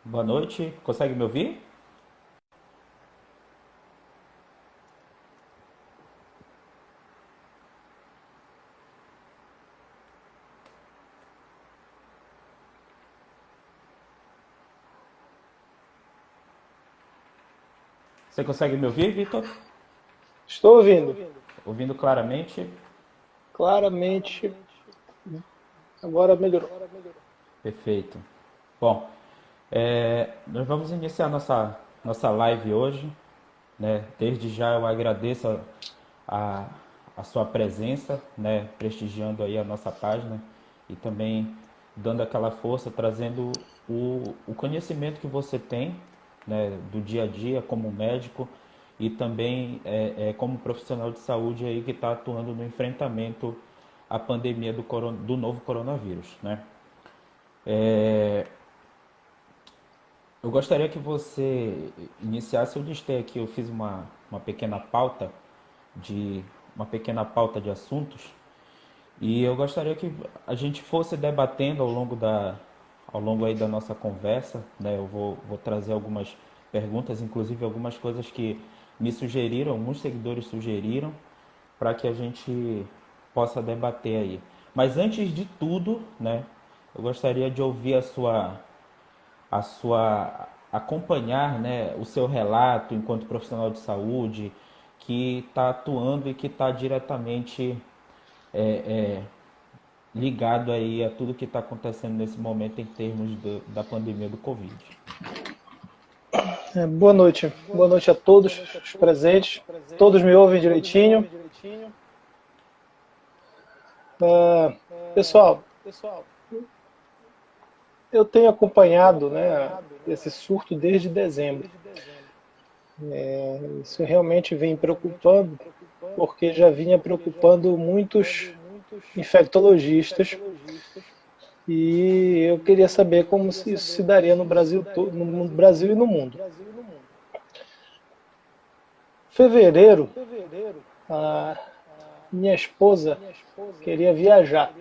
Boa noite, consegue me ouvir? Você consegue me ouvir, Vitor? Estou ouvindo Ouvindo claramente? claramente. Agora melhorou. Perfeito. Bom, nós vamos iniciar nossa live hoje, né? Desde já eu agradeço a, a sua presença, né? Prestigiando aí a nossa página e também dando aquela força, trazendo o conhecimento que você tem, né? Do dia a dia como médico e também como profissional de saúde aí que está atuando no enfrentamento à pandemia do novo coronavírus, né? Eu gostaria que você iniciasse. Eu listei aqui, eu fiz uma pequena pauta de uma pequena pauta de assuntos e eu gostaria que a gente fosse debatendo ao longo aí da nossa conversa, né? Eu vou trazer algumas perguntas, inclusive algumas coisas que me sugeriram, alguns seguidores sugeriram, para que a gente possa debater aí. Mas antes de tudo, né? Eu gostaria de ouvir a sua acompanhar, né, o seu relato enquanto profissional de saúde que está atuando e que está diretamente é, é, ligado aí a tudo que está acontecendo nesse momento em termos da pandemia do Covid. Boa noite. Boa noite a todos os presentes. Todos me ouvem direitinho. Ah, pessoal, eu tenho acompanhado, né, esse surto desde dezembro. Isso realmente vem preocupando, porque já vinha preocupando muitos infectologistas e eu queria saber como isso se daria no Brasil, no Brasil e no mundo. fevereiro, a minha esposa queria viajar,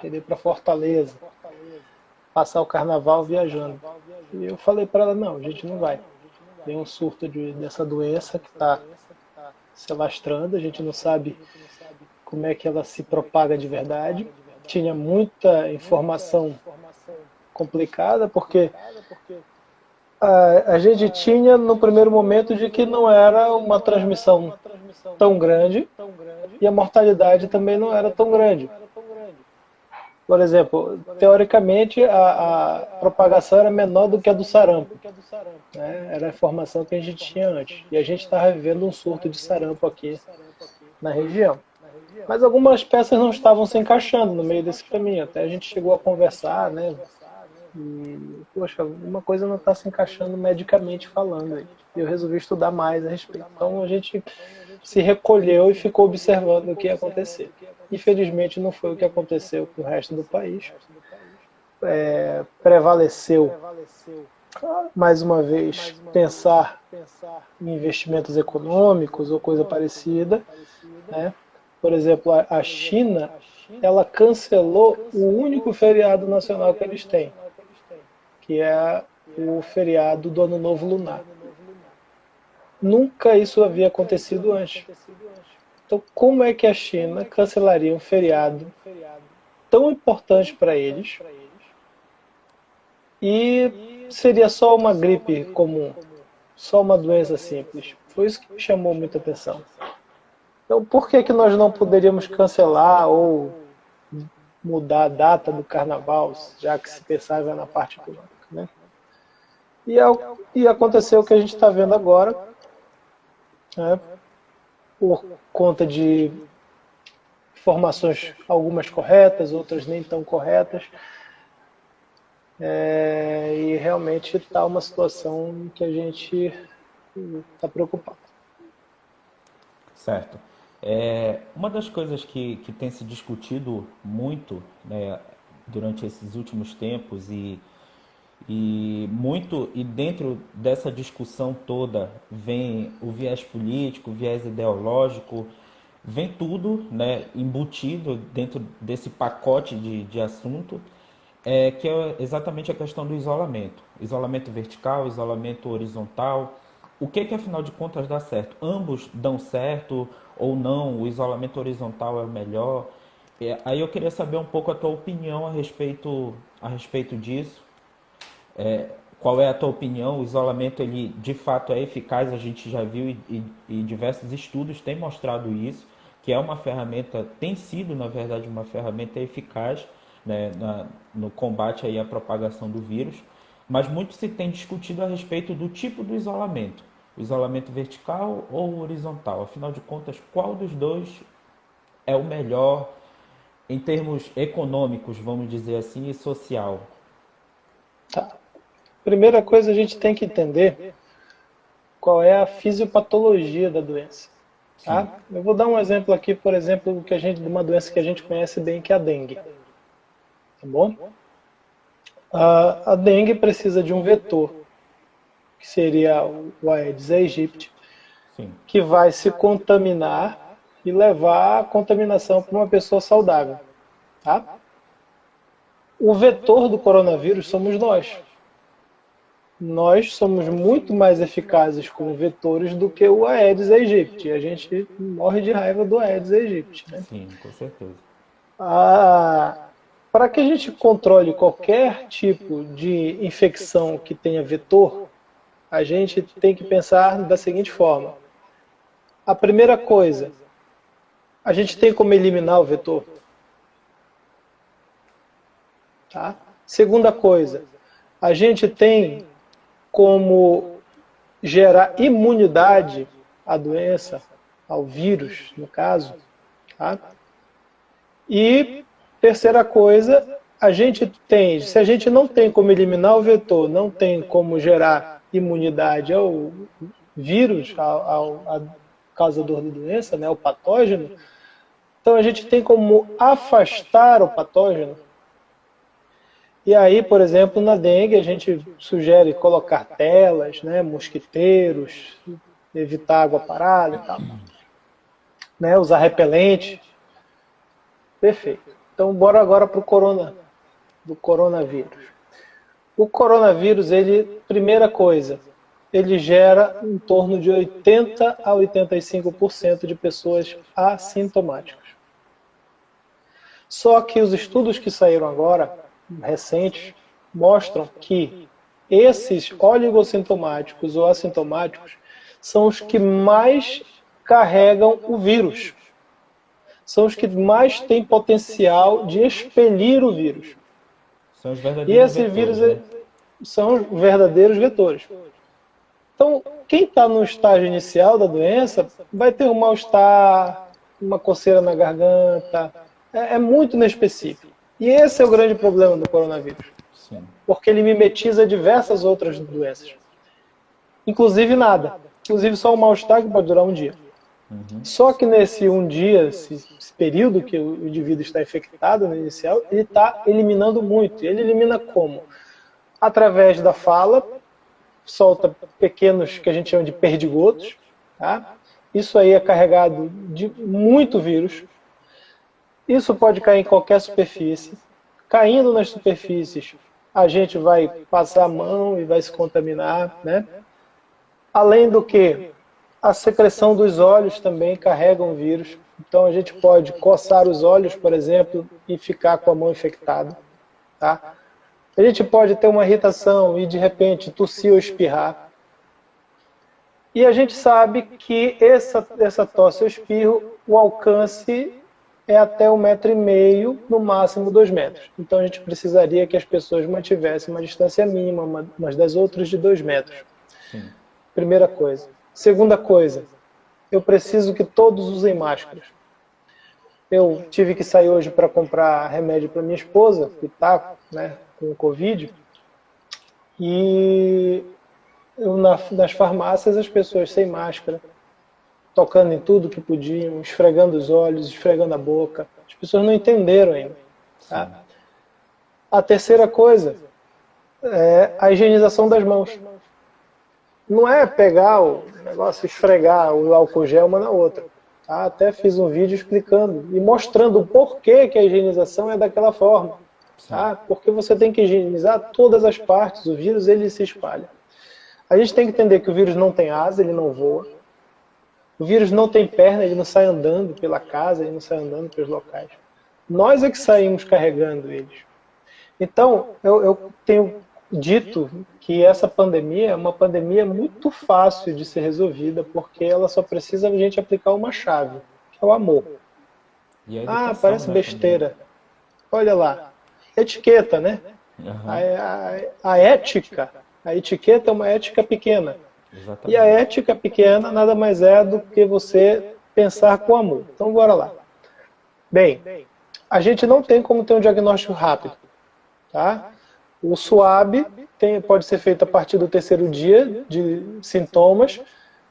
queria ir para Fortaleza, passar o carnaval viajando. E eu falei para ela, não, a gente não vai. Tem um surto dessa doença que está se alastrando, a gente não sabe como é que ela se propaga de verdade. Tinha muita informação complicada, porque a gente tinha no primeiro momento de que não era uma transmissão tão grande e a mortalidade também não era tão grande. Por exemplo, teoricamente a propagação era menor do que a do sarampo, né? Era a informação que a gente tinha antes. E a gente estava vivendo um surto de sarampo aqui na região. Mas algumas peças não estavam se encaixando no meio desse caminho. Até a gente chegou a conversar, né? E, poxa, uma coisa não está se encaixando medicamente falando. E eu resolvi estudar mais a respeito. Então a gente se recolheu e ficou observando o que ia acontecer. Infelizmente não foi o que aconteceu com o resto do país. Prevaleceu, mais uma vez, pensar em investimentos econômicos ou coisa parecida, né? Por exemplo, a China, ela cancelou o único feriado nacional que eles têm, que é o feriado do Ano Novo Lunar. Nunca isso havia acontecido antes. Então, como é que a China cancelaria um feriado tão importante para eles e seria só uma gripe comum, só uma doença simples? Foi isso que me chamou muita atenção. Então, por que nós não poderíamos cancelar ou mudar a data do carnaval, já que se pensava na parte econômica, né? E aconteceu o que a gente está vendo agora, né? Por conta de informações, algumas corretas, outras nem tão corretas, e realmente está uma situação que a gente está preocupado. Certo. Uma das coisas que tem se discutido muito, né, durante esses últimos tempos e dentro dessa discussão toda vem o viés político, o viés ideológico, vem tudo, né, embutido dentro desse pacote de assunto, que é exatamente a questão do isolamento. Isolamento vertical, isolamento horizontal. O que afinal de contas dá certo? Ambos dão certo ou não? O isolamento horizontal é o melhor? Aí eu queria saber um pouco a tua opinião a respeito disso. Qual é a tua opinião? O isolamento, ele de fato é eficaz, a gente já viu e diversos estudos têm mostrado isso, que é uma ferramenta, tem sido na verdade uma ferramenta eficaz, né, no combate aí à propagação do vírus, mas muito se tem discutido a respeito do tipo do isolamento, o isolamento vertical ou horizontal. Afinal de contas, qual dos dois é o melhor em termos econômicos, vamos dizer assim, e social? Tá. Primeira coisa, a gente tem que entender qual é a fisiopatologia da doença. Sim, Tá? Eu vou dar um exemplo aqui, por exemplo, de uma doença que a gente conhece bem, que é a dengue. Tá bom? A dengue precisa de um vetor, que seria o Aedes aegypti, sim, que vai se contaminar e levar a contaminação para uma pessoa saudável. Tá? O vetor do coronavírus somos nós. Nós somos muito mais eficazes como vetores do que o Aedes aegypti. A gente morre de raiva do Aedes aegypti, né? sim, com certeza. Para que a gente controle qualquer tipo de infecção que tenha vetor, a gente tem que pensar da seguinte forma. A primeira coisa, a gente tem como eliminar o vetor? Tá? Segunda coisa, a gente tem como gerar imunidade à doença, ao vírus, no caso. Tá? E terceira coisa, se a gente não tem como eliminar o vetor, não tem como gerar imunidade ao vírus, ao causador da doença, né, o patógeno, então a gente tem como afastar o patógeno. E aí, por exemplo, na dengue, a gente sugere colocar telas, né, mosquiteiros, evitar água parada e tal, né? Usar repelente. Perfeito. Então, bora agora para do coronavírus. O coronavírus, primeira coisa, ele gera em torno de 80 a 85% de pessoas assintomáticas. Só que os estudos que saíram agora, recentes, mostram que esses oligossintomáticos ou assintomáticos são os que mais carregam o vírus. São os que mais têm potencial de expelir o vírus. São os E verdadeiros esses vetores, vírus né? são os verdadeiros vetores. Então, quem está no estágio inicial da doença vai ter um mal-estar, uma coceira na garganta, é muito inespecífico. E esse é o grande problema do coronavírus, Sim. porque ele mimetiza diversas outras doenças. Inclusive nada. Inclusive só um mal-estar que pode durar um dia. Só que nesse um dia, esse período que o indivíduo está infectado no inicial, ele está eliminando muito. Ele elimina como? Através da fala, solta pequenos, que a gente chama de perdigotos. Tá? Isso aí é carregado de muito vírus. Isso pode cair em qualquer superfície. Caindo nas superfícies, a gente vai passar a mão e vai se contaminar, né? Além do que, a secreção dos olhos também carrega um vírus. Então a gente pode coçar os olhos, por exemplo, e ficar com a mão infectada. Tá? A gente pode ter uma irritação e de repente tossir ou espirrar. E a gente sabe que essa tosse ou espirro, o alcance é até 1,5 m, no máximo 2 metros. Então a gente precisaria que as pessoas mantivessem uma distância mínima umas das outras de 2 metros. Sim. Primeira coisa. Segunda coisa, eu preciso que todos usem máscaras. Eu tive que sair hoje para comprar remédio para minha esposa, que está, né, com Covid, e nas farmácias as pessoas sem máscara, tocando em tudo que podiam, esfregando os olhos, esfregando a boca. As pessoas não entenderam ainda. Tá? A terceira coisa é a higienização das mãos. Não é pegar o negócio, esfregar o álcool gel uma na outra. Tá? Até fiz um vídeo explicando e mostrando o porquê que a higienização é daquela forma. Tá? Porque você tem que higienizar todas as partes, o vírus ele se espalha. A gente tem que entender que o vírus não tem asa, ele não voa. O vírus não tem perna, ele não sai andando pela casa, ele não sai andando pelos locais. Nós é que saímos carregando eles. Então, eu tenho dito que essa pandemia é uma pandemia muito fácil de ser resolvida, porque ela só precisa a gente aplicar uma chave, que é o amor. E a educação, parece né, besteira. Olha lá, etiqueta, né? A ética, a etiqueta é uma ética pequena. Exatamente. E a ética pequena nada mais é do que você pensar com amor. Então, bora lá. Bem, a gente não tem como ter um diagnóstico rápido. Tá? O SWAB pode ser feito a partir do 3º dia de sintomas,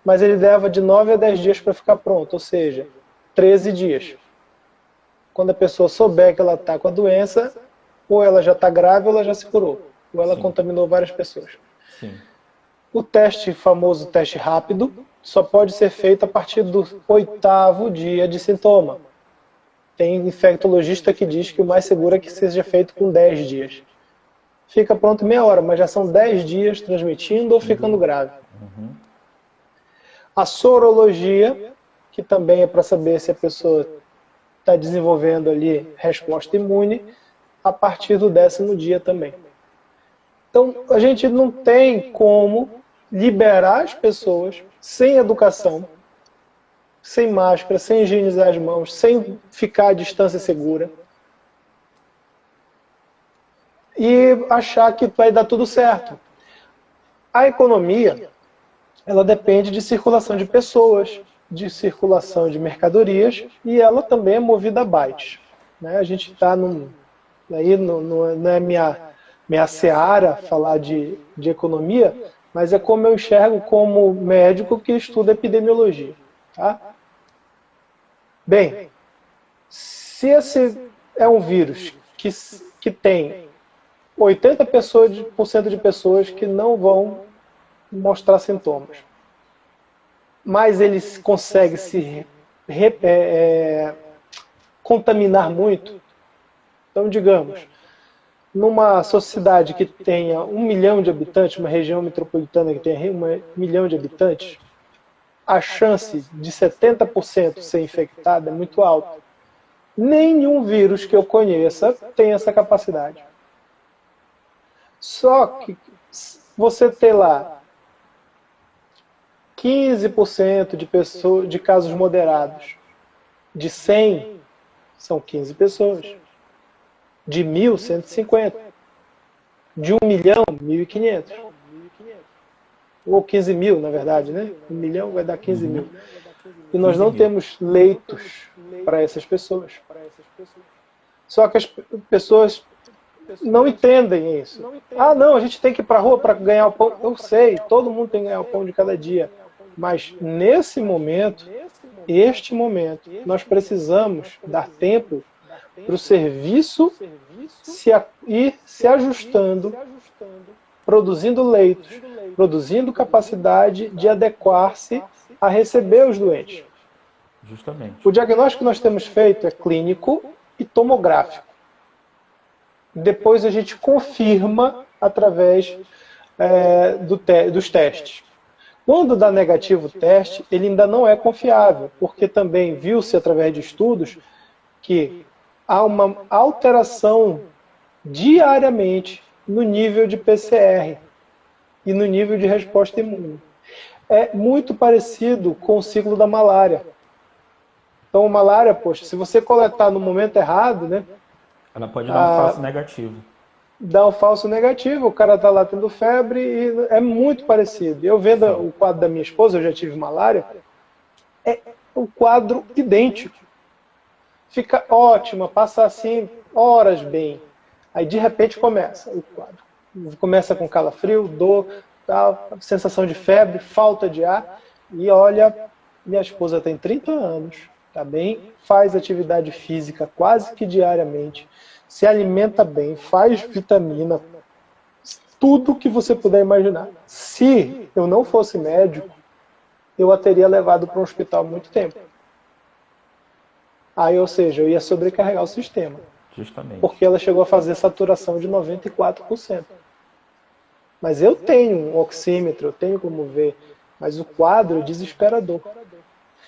mas ele leva de 9 a 10 dias para ficar pronto, ou seja, 13 dias. Quando a pessoa souber que ela está com a doença, ou ela já está grave ou ela já se curou, ou ela contaminou várias pessoas. Sim. O famoso teste rápido, só pode ser feito a partir do 8º dia de sintoma. Tem infectologista que diz que o mais seguro é que seja feito com 10 dias. Fica pronto em meia hora, mas já são 10 dias transmitindo ou ficando grave. A sorologia, que também é para saber se a pessoa está desenvolvendo ali resposta imune, a partir do 10º dia também. Então, a gente não tem como liberar as pessoas sem educação, sem máscara, sem higienizar as mãos, sem ficar à distância segura. E achar que vai dar tudo certo. A economia, ela depende de circulação de pessoas, de circulação de mercadorias, e ela também é movida a bytes. Né? A gente está aí não é minha seara falar de economia, mas é como eu enxergo como médico que estuda epidemiologia. Tá? Bem, se esse é um vírus que tem 80% de pessoas que não vão mostrar sintomas, mais ele consegue se contaminar muito. Então, digamos, numa sociedade que tenha 1 milhão de habitantes, uma região metropolitana que tenha 1 milhão de habitantes, a chance de 70% ser infectada é muito alta. Nenhum vírus que eu conheça tem essa capacidade. Só que você ter lá 15% de casos moderados, de 100, são 15 pessoas. De 1.000, 150. De 1 milhão, 1.500. Ou 15 mil, na verdade, né? 1 milhão vai dar 15 mil. E nós não temos leitos para essas pessoas. Só que as pessoas não entendem isso. Ah, não, a gente tem que ir para a rua para ganhar o pão. Eu sei, todo mundo tem que ganhar o pão de cada dia. Mas nesse momento, nós precisamos dar tempo para o serviço ir se ajustando, produzindo leitos, produzindo capacidade de adequar-se a receber os doentes. Justamente. O diagnóstico que nós temos feito é clínico e tomográfico. Depois a gente confirma através dos testes. Quando dá negativo o teste, ele ainda não é confiável, porque também viu-se através de estudos que há uma alteração diariamente no nível de PCR e no nível de resposta imune. É muito parecido com o ciclo da malária. Então, a malária, poxa, se você coletar no momento errado, né? Ela pode dar um falso negativo. Dá um falso negativo, o cara está lá tendo febre e é muito parecido. Eu vendo o quadro da minha esposa, eu já tive malária, é um quadro idêntico. Fica ótima, passa assim horas bem. Aí de repente começa o quadro. Começa com calafrio, dor, tal, sensação de febre, falta de ar. E olha, minha esposa tem 30 anos, tá bem? Faz atividade física quase que diariamente, se alimenta bem, faz vitamina, tudo que você puder imaginar. Se eu não fosse médico, eu a teria levado para um hospital há muito tempo. Aí, ou seja, eu ia sobrecarregar o sistema. Justamente. Porque ela chegou a fazer saturação de 94%. Mas eu tenho um oxímetro, eu tenho como ver, mas o quadro é desesperador.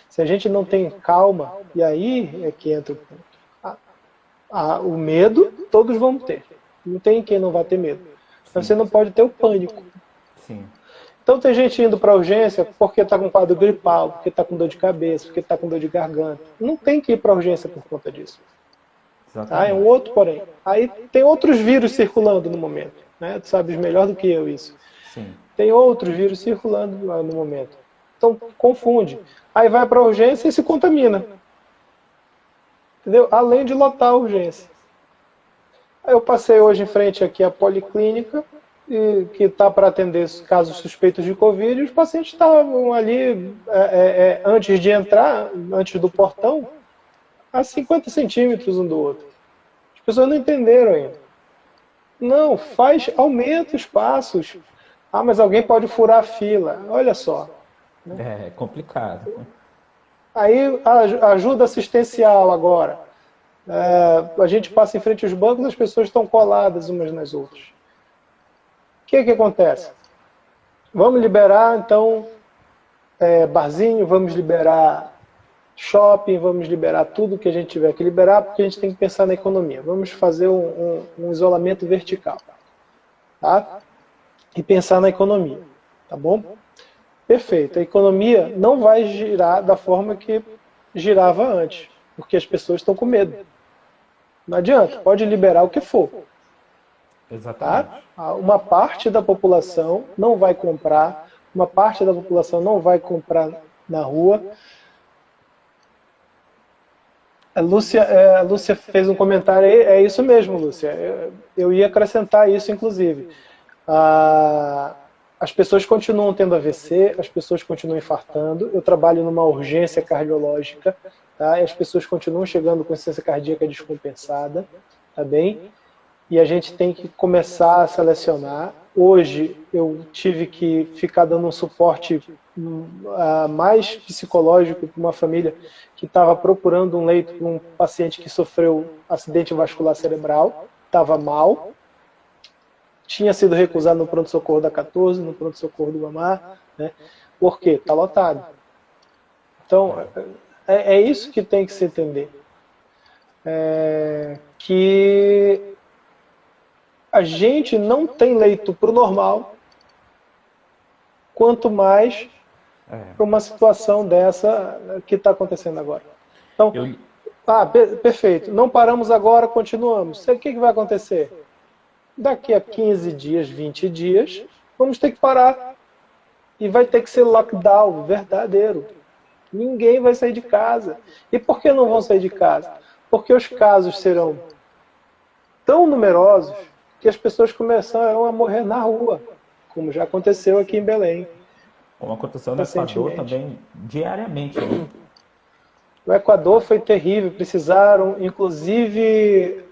Se a gente não tem calma, e aí é que entra o ponto. O medo, todos vão ter. Não tem quem não vai ter medo. Mas você não pode ter o pânico. Sim. Então tem gente indo para a urgência porque está com quadro gripal, porque está com dor de cabeça, porque está com dor de garganta. Não tem que ir para a urgência por conta disso. É um outro porém. Aí tem outros vírus circulando no momento. Né? Tu sabes melhor do que eu isso. Sim. Tem outros vírus circulando no momento. Então confunde. Aí vai para a urgência e se contamina. Entendeu? Além de lotar a urgência. Aí eu passei hoje em frente aqui à policlínica, que está para atender casos suspeitos de Covid, e os pacientes estavam ali, antes de entrar, antes do portão, a 50 centímetros um do outro. As pessoas não entenderam ainda. Não, aumenta os passos. Ah, mas alguém pode furar a fila. Olha só. É complicado. Aí, a ajuda assistencial agora. A gente passa em frente aos bancos, as pessoas estão coladas umas nas outras. O que acontece? Vamos liberar, então, barzinho, vamos liberar shopping, vamos liberar tudo que a gente tiver que liberar, porque a gente tem que pensar na economia. Vamos fazer um isolamento vertical. Tá? E pensar na economia. Tá bom? Perfeito. A economia não vai girar da forma que girava antes, porque as pessoas estão com medo. Não adianta, pode liberar o que for. Exatamente. Tá? Uma parte da população não vai comprar, uma parte da população não vai comprar na rua. A Lúcia fez um comentário aí, é isso mesmo, Lúcia. Eu ia acrescentar isso, inclusive. As pessoas continuam tendo AVC, as pessoas continuam infartando. Eu trabalho numa urgência cardiológica, tá? E as pessoas continuam chegando com insuficiência cardíaca descompensada, tá bem? e a gente tem que começar a selecionar. Hoje eu tive que ficar dando um suporte mais psicológico para uma família que estava procurando um leito para um paciente que sofreu acidente vascular cerebral, estava mal, tinha sido recusado no pronto-socorro da 14, no pronto-socorro do Guamá, né? Por quê? Está lotado. Então, é isso que tem que se entender. Que a gente não tem leito para o normal, quanto mais para uma situação dessa que está acontecendo agora. Então, Eu, perfeito. Não paramos agora, continuamos. O que vai acontecer? Daqui a 15 dias, 20 dias, vamos ter que parar. E vai ter que ser lockdown verdadeiro. Ninguém vai sair de casa. E por que não vão sair de casa? Porque os casos serão tão numerosos que as pessoas começarão a morrer na rua, como já aconteceu aqui em Belém. como aconteceu no Equador também, diariamente, né? O Equador foi terrível, precisaram, inclusive,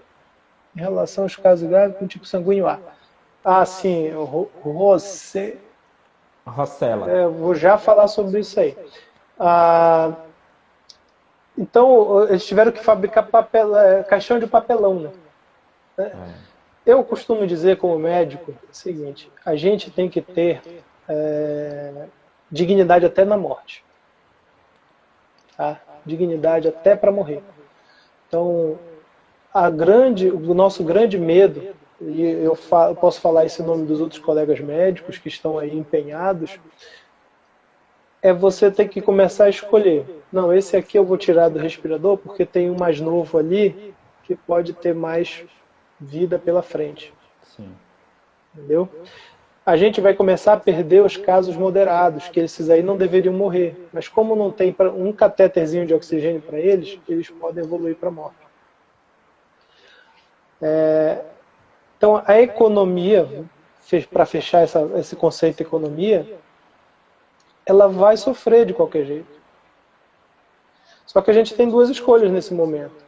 em relação aos casos graves com tipo sanguíneo A. Sim, Rossella. vou já falar sobre isso aí. Então, eles tiveram que fabricar caixão de papelão, né? Eu costumo dizer como médico o seguinte: a gente tem que ter dignidade até na morte. Tá? Dignidade até para morrer. Então, o nosso grande medo, e eu posso falar esse nome dos outros colegas médicos que estão aí empenhados, é você ter que começar a escolher. Não, esse aqui eu vou tirar do respirador porque tem um mais novo ali que pode ter mais vida pela frente. Sim. Entendeu? A gente vai começar a perder os casos moderados, que esses aí não deveriam morrer. Mas como não tem um catéterzinho de oxigênio para eles, eles podem evoluir para a morte. Então, a economia, para fechar esse conceito de economia, ela vai sofrer de qualquer jeito. Só que a gente tem duas escolhas nesse momento.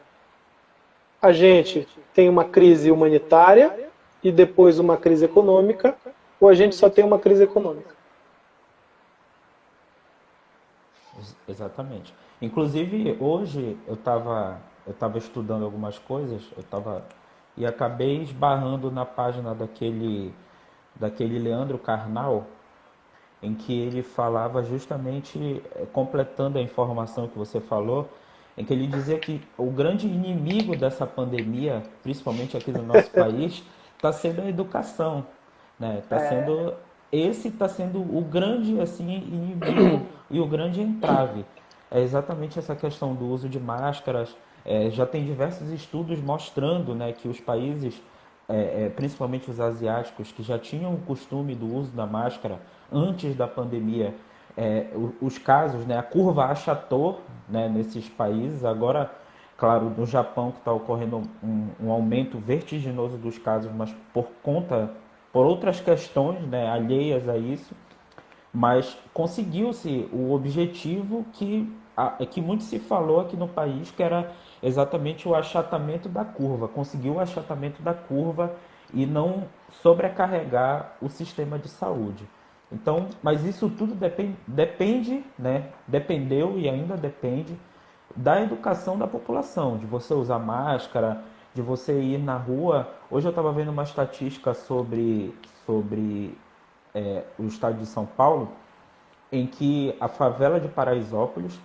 A gente tem uma crise humanitária e depois uma crise econômica, ou a gente só tem uma crise econômica. Exatamente. Inclusive, hoje eu estava estudando algumas coisas, e acabei esbarrando na página daquele Leandro Carnal, em que ele falava justamente, completando a informação que você falou, em que ele dizia que o grande inimigo dessa pandemia, principalmente aqui no nosso país, está sendo a educação, né? Esse está sendo o grande assim inimigo e o grande entrave. É exatamente essa questão do uso de máscaras. Já tem diversos estudos mostrando, né, que os países, principalmente os asiáticos, que já tinham o costume do uso da máscara antes da pandemia, os casos, né, a curva achatou, né, nesses países. Agora, claro, no Japão que está ocorrendo um aumento vertiginoso dos casos, mas por outras questões, né, alheias a isso, mas conseguiu-se o objetivo que muito se falou aqui no país, que era exatamente o achatamento da curva. Conseguiu o achatamento da curva e não sobrecarregar o sistema de saúde. Então, mas isso tudo depende, né? Dependeu e ainda depende da educação da população, de você usar máscara, de você ir na rua. Hoje eu estava vendo uma estatística sobre o estado de São Paulo, em que a favela de Paraisópolis,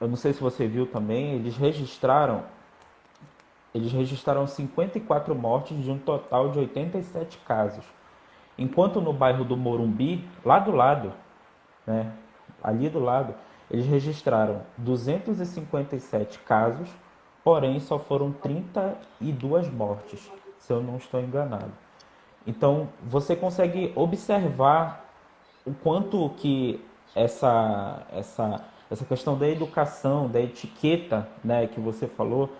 eu não sei se você viu também, eles registraram 54 mortes de um total de 87 casos. Enquanto no bairro do Morumbi, lá do lado, né, ali do lado, eles registraram 257 casos, porém só foram 32 mortes, se eu não estou enganado. Então, você consegue observar o quanto que essa questão da educação, da etiqueta, né, que você falou,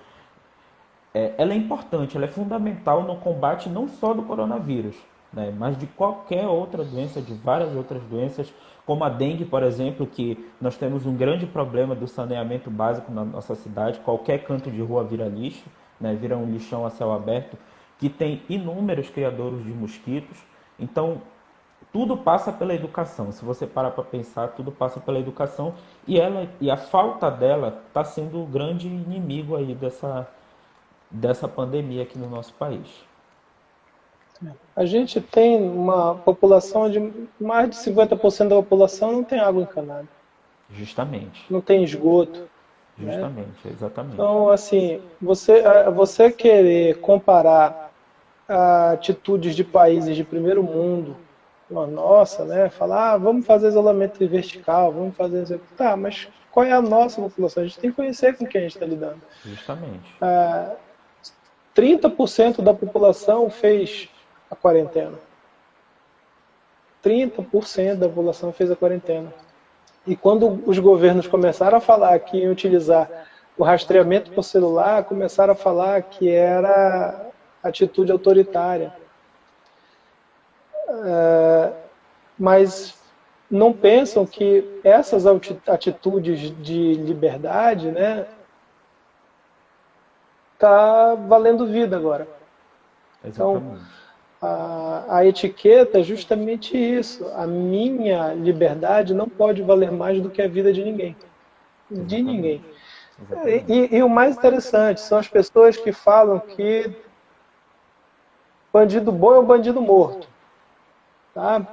ela é importante, ela é fundamental no combate não só do coronavírus, né, mas de qualquer outra doença, de várias outras doenças, como a dengue, por exemplo, que nós temos um grande problema do saneamento básico na nossa cidade. Qualquer canto de rua vira lixo, né? Vira um lixão a céu aberto, que tem inúmeros criadores de mosquitos. Então, tudo passa pela educação. Se você parar para pensar, tudo passa pela educação e a falta dela está sendo o grande inimigo aí dessa pandemia aqui no nosso país. A gente tem uma população de mais de 50% da população não tem água encanada, Justamente, não tem esgoto, né? justamente, exatamente. Então, assim, você querer comparar atitudes de países de primeiro mundo, nossa, né? Falar, vamos fazer isolamento vertical, vamos fazer isso. Tá, mas qual é a nossa população? A gente tem que conhecer com quem a gente está lidando. Justamente. 30% da população fez a quarentena. 30% da população fez a quarentena. E quando os governos começaram a falar que iam utilizar o rastreamento por celular, começaram a falar que era atitude autoritária. Mas não pensam que essas atitudes de liberdade, né, tá valendo vida agora. Então, Exatamente. a etiqueta é justamente isso. A minha liberdade não pode valer mais do que a vida de ninguém. De ninguém. Exatamente. Exatamente. E o mais interessante são as pessoas que falam que bandido bom é o bandido morto. Tá?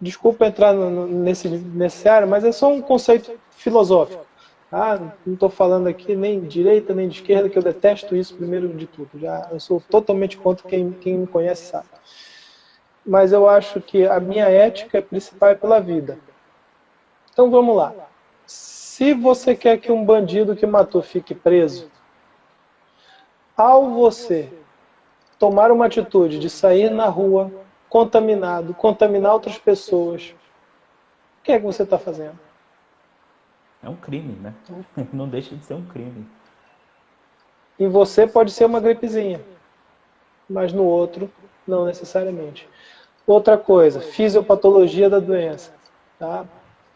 Desculpa entrar nesse área, mas é só um conceito filosófico. Tá? Não estou falando aqui nem de direita nem de esquerda, que eu detesto isso primeiro de tudo. Eu sou totalmente contra, quem me conhece sabe. Mas eu acho que a minha ética principal é pela vida. Então vamos lá. Se você quer que um bandido que matou fique preso, ao você tomar uma atitude de sair na rua contaminado, contaminar outras pessoas, o que é que você está fazendo? É um crime, né? Não deixa de ser um crime. Em você pode ser uma gripezinha, mas no outro, não necessariamente. Outra coisa, fisiopatologia da doença. Tá?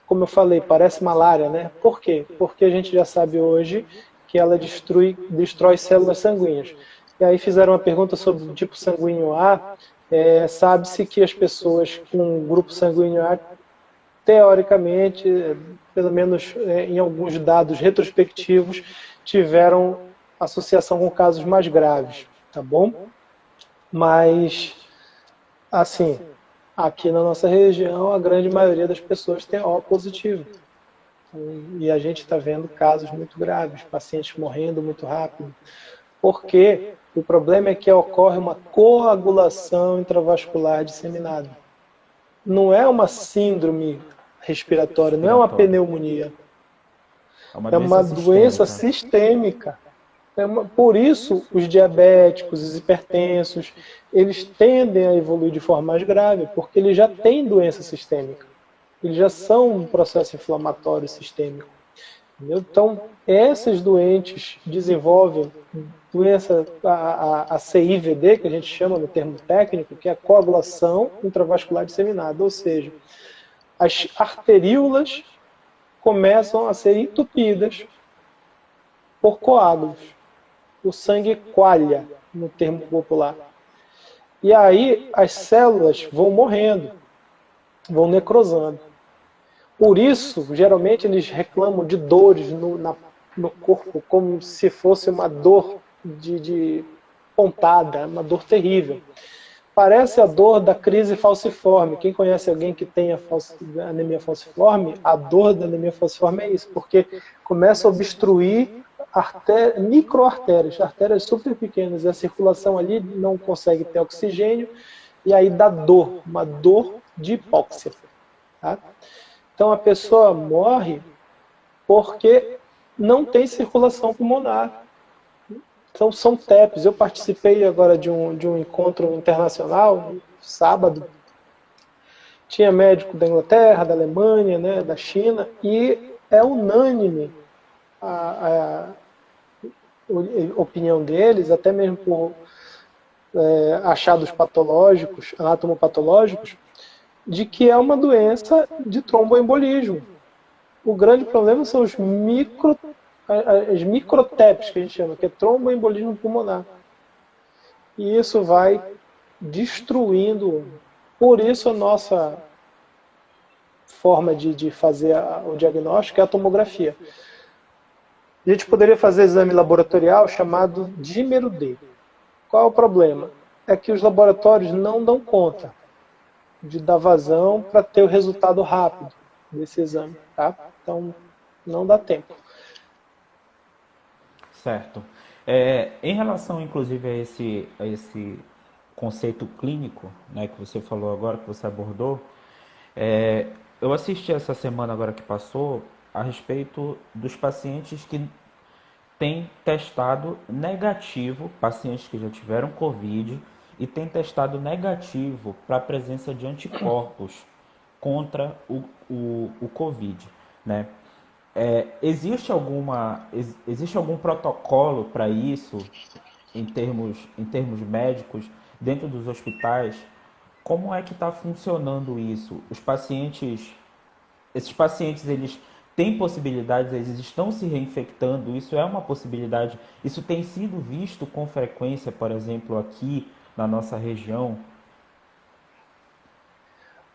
Como eu falei, parece malária, né? Por quê? Porque a gente já sabe hoje que ela destrói células sanguíneas. E aí fizeram uma pergunta sobre o tipo sanguíneo A. Sabe-se que as pessoas com grupo sanguíneo A, teoricamente, pelo menos em alguns dados retrospectivos, tiveram associação com casos mais graves, tá bom? Mas, assim, aqui na nossa região, a grande maioria das pessoas tem O positivo. E a gente está vendo casos muito graves, pacientes morrendo muito rápido. Porque o problema é que ocorre uma coagulação intravascular disseminada. Não é uma síndrome respiratória, não é uma pneumonia. É uma doença sistêmica. Por isso, os diabéticos, os hipertensos, eles tendem a evoluir de forma mais grave, porque eles já têm doença sistêmica. Eles já são um processo inflamatório sistêmico. Entendeu? Então, esses doentes desenvolvem doença, a CIVD, que a gente chama no termo técnico, que é a coagulação intravascular disseminada, ou seja, as arteríolas começam a ser entupidas por coágulos. O sangue coalha, no termo popular. E aí as células vão morrendo, vão necrosando. Por isso, geralmente, eles reclamam de dores no corpo, como se fosse uma dor de pontada, uma dor terrível. Parece a dor da crise falciforme. Quem conhece alguém que tenha anemia falciforme, a dor da anemia falciforme é isso, porque começa a obstruir microartérias, artérias super pequenas, e a circulação ali não consegue ter oxigênio, e aí dá dor, uma dor de hipóxia. Tá? Então a pessoa morre porque não tem circulação pulmonar. Então são TEPs. Eu participei agora de um encontro internacional, sábado. Tinha médico da Inglaterra, da Alemanha, né, da China, e é unânime a opinião deles, até mesmo por achados patológicos, anatomopatológicos, de que é uma doença de tromboembolismo. O grande problema são os as microTEPs, que a gente chama, que é tromboembolismo pulmonar. E isso vai destruindo o órgão. Por isso a nossa forma de fazer o diagnóstico é a tomografia. A gente poderia fazer exame laboratorial chamado dímero D. Qual é o problema? É que os laboratórios não dão conta de dar vazão para ter o resultado rápido desse exame. Tá? Então, não dá tempo. Certo. Em relação, inclusive, a esse conceito clínico, né, que você falou agora, que você abordou, eu assisti essa semana agora que passou a respeito dos pacientes que têm testado negativo, pacientes que já tiveram Covid e têm testado negativo para a presença de anticorpos contra o Covid, né? Existe algum protocolo para isso em termos médicos dentro dos hospitais? Como é que está funcionando isso? Esses pacientes, eles têm possibilidades, eles estão se reinfectando, isso é uma possibilidade, isso tem sido visto com frequência, por exemplo, aqui na nossa região?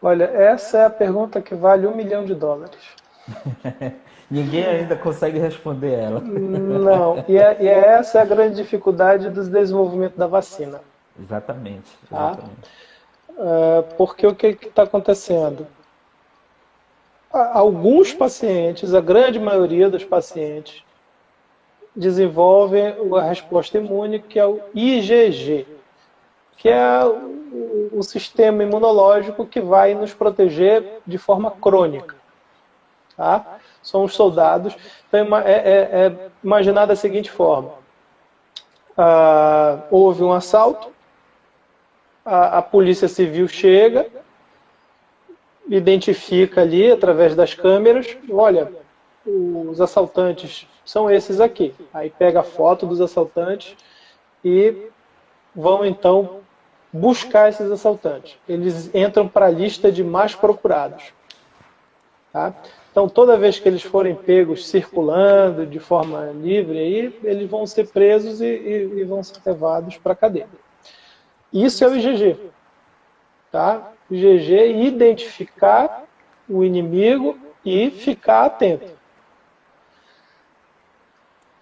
Olha, essa é a pergunta que vale US$ 1.000.000. Ninguém ainda consegue responder ela. Não, e essa é a grande dificuldade do desenvolvimento da vacina. Exatamente, Tá? exatamente. Porque o que está acontecendo? Alguns pacientes, a grande maioria dos pacientes, desenvolvem a resposta imune, que é o IgG, que é o sistema imunológico que vai nos proteger de forma crônica. Tá? São os soldados. Então, imaginar da seguinte forma. Houve um assalto, a polícia civil chega, identifica ali através das câmeras, olha, os assaltantes são esses aqui. Aí pega a foto dos assaltantes e vão então buscar esses assaltantes. Eles entram para a lista de mais procurados. Tá? Então, toda vez que eles forem pegos circulando de forma livre, aí, eles vão ser presos e vão ser levados para a cadeia. Isso é o IgG. Tá? O IgG é identificar o inimigo e ficar atento.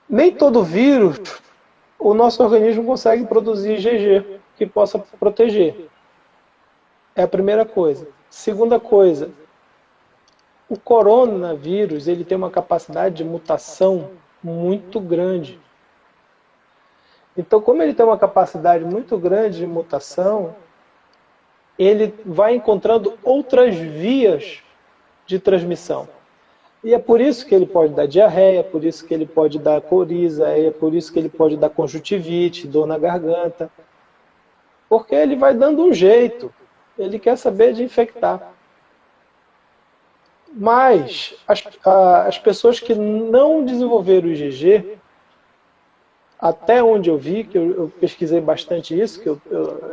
Nem todo vírus o nosso organismo consegue produzir IgG que possa proteger. É a primeira coisa. Segunda coisa, o coronavírus ele tem uma capacidade de mutação muito grande. Então, como ele tem uma capacidade muito grande de mutação, ele vai encontrando outras vias de transmissão. E é por isso que ele pode dar diarreia, é por isso que ele pode dar coriza, é por isso que ele pode dar conjuntivite, dor na garganta. Porque ele vai dando um jeito, ele quer saber de infectar. Mas as pessoas que não desenvolveram o IgG, até onde eu vi, que eu pesquisei bastante isso, que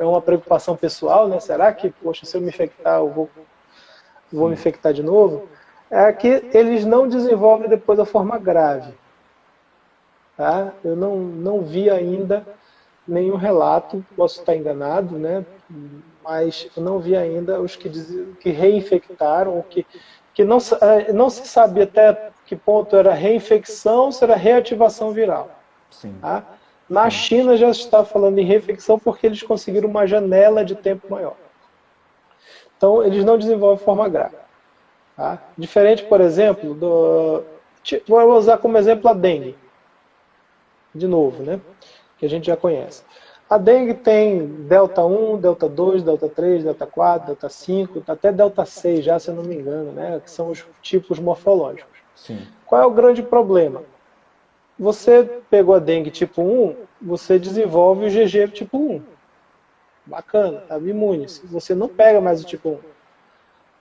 é uma preocupação pessoal, né? Será que, poxa, se eu me infectar, eu vou me infectar de novo? É que eles não desenvolvem depois a forma grave. Tá? Eu não vi ainda nenhum relato, posso estar enganado, né? Mas eu não vi ainda os que reinfectaram, que não se sabia até que ponto era reinfecção, se era reativação viral. Sim. Tá? Na China já se está falando em reinfecção porque eles conseguiram uma janela de tempo maior. Então, eles não desenvolvem forma grave. Tá? Diferente, por exemplo, vou usar como exemplo a dengue. De novo, né? Que a gente já conhece. A dengue tem delta 1, delta 2, delta 3, delta 4, delta 5, até delta 6 já, se eu não me engano, né? Que são os tipos morfológicos. Sim. Qual é o grande problema? Você pegou a dengue tipo 1, você desenvolve o IgG tipo 1. Bacana, tá imune. Você não pega mais o tipo 1.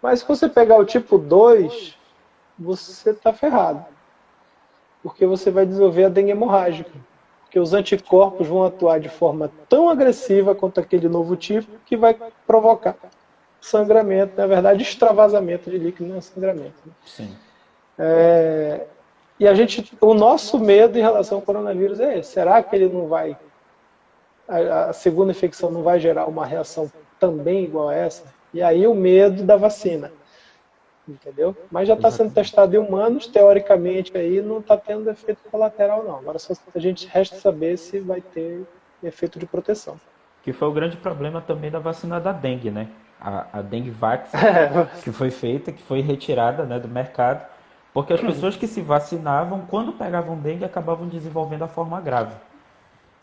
Mas se você pegar o tipo 2, você está ferrado. Porque você vai desenvolver a dengue hemorrágica. Porque os anticorpos vão atuar de forma tão agressiva quanto aquele novo tipo que vai provocar sangramento, na verdade, extravasamento de líquido, não é sangramento. Sim. E o nosso medo em relação ao coronavírus é esse. Será que ele não vai, a segunda infecção não vai gerar uma reação também igual a essa? E aí o medo da vacina, entendeu? Mas já está sendo Exatamente. testado em humanos, teoricamente aí não está tendo efeito colateral não. Agora só a gente resta saber se vai ter efeito de proteção. Que foi o grande problema também da vacina da dengue, né? A dengue vax, que foi feita, que foi retirada, né, do mercado, porque as pessoas que se vacinavam, quando pegavam dengue, acabavam desenvolvendo a forma grave.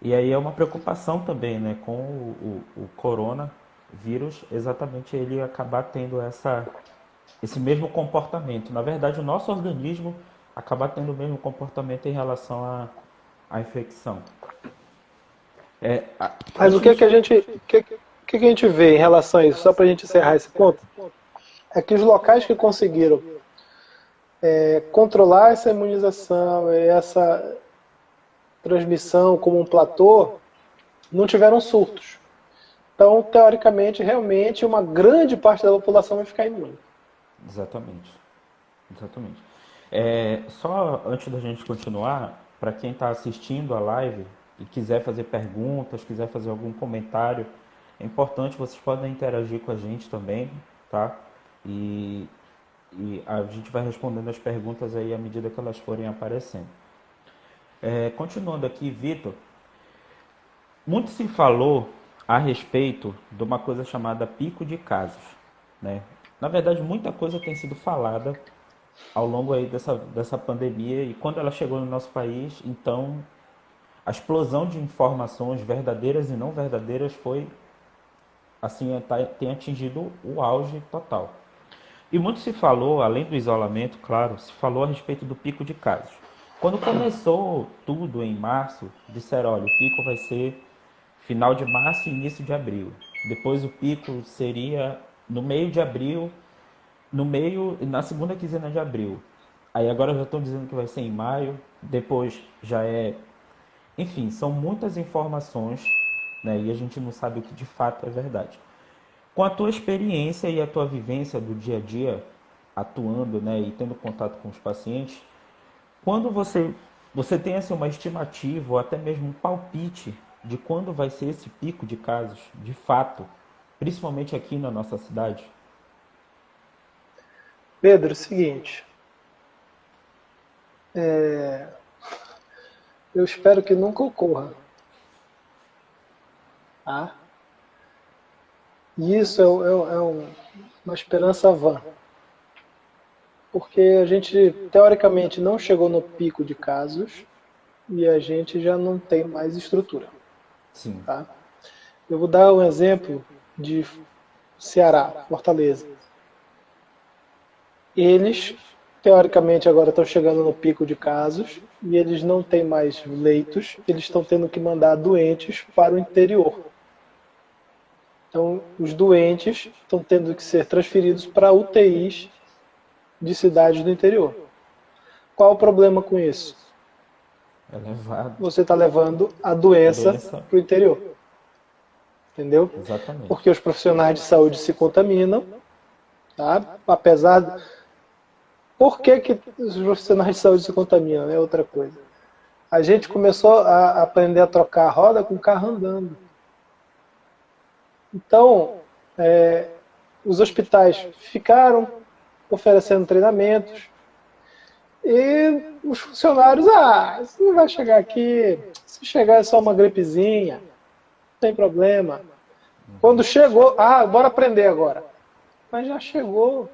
E aí é uma preocupação também, né, com o coronavírus, exatamente ele acabar tendo esse mesmo comportamento. Na verdade, o nosso organismo acaba tendo o mesmo comportamento em relação à infecção. Mas o que, que Antes, a gente, que a gente vê em relação a isso, só para a gente encerrar esse ponto, é que os locais que conseguiram controlar essa imunização, essa transmissão como um platô, não tiveram surtos. Então, teoricamente, realmente, uma grande parte da população vai ficar imune. exatamente. Exatamente. Só antes da gente continuar, para quem está assistindo a live e quiser fazer perguntas, quiser fazer algum comentário, é importante, vocês podem interagir com a gente também, tá? E, e a gente vai respondendo as perguntas aí à medida que elas forem aparecendo. Continuando aqui, Vitor, muito se falou a respeito de uma coisa chamada pico de casos, né? Na verdade, muita coisa tem sido falada ao longo aí dessa pandemia e quando ela chegou no nosso país, então a explosão de informações verdadeiras e não verdadeiras foi assim, tem atingido o auge total. E muito se falou, além do isolamento, claro, se falou a respeito do pico de casos. Quando começou tudo em março, disseram, olha, o pico vai ser final de março e início de abril. Depois o pico seria no meio de abril, na segunda quinzena de abril. Aí agora já estão dizendo que vai ser em maio, depois já é. Enfim, são muitas informações, né? E a gente não sabe o que de fato é verdade. Com a tua experiência e a tua vivência do dia a dia, atuando, né, e tendo contato com os pacientes, quando você tem assim, uma estimativa ou até mesmo um palpite de quando vai ser esse pico de casos, de fato, principalmente aqui na nossa cidade? Pedro, é o seguinte, eu espero que nunca ocorra. Tá? E isso uma esperança vã. Porque a gente, teoricamente, não chegou no pico de casos e a gente já não tem mais estrutura. Sim, Tá? Eu vou dar um exemplo de Ceará, Fortaleza. Eles, teoricamente, agora estão chegando no pico de casos e eles não têm mais leitos, eles estão tendo que mandar doentes para o interior. Então, os doentes estão tendo que ser transferidos para UTIs de cidades do interior. Qual o problema com isso? é levado. Você está levando a A doença doença, para o interior. Entendeu? exatamente. Porque os profissionais de saúde se contaminam, tá? Apesar. Por que os profissionais de saúde se contaminam? É outra coisa. A gente começou a aprender a trocar a roda com o carro andando. Então, os hospitais ficaram oferecendo treinamentos e os funcionários, isso não vai chegar aqui, se chegar é só uma gripezinha, não tem problema. Quando chegou, bora aprender agora. Mas já chegou.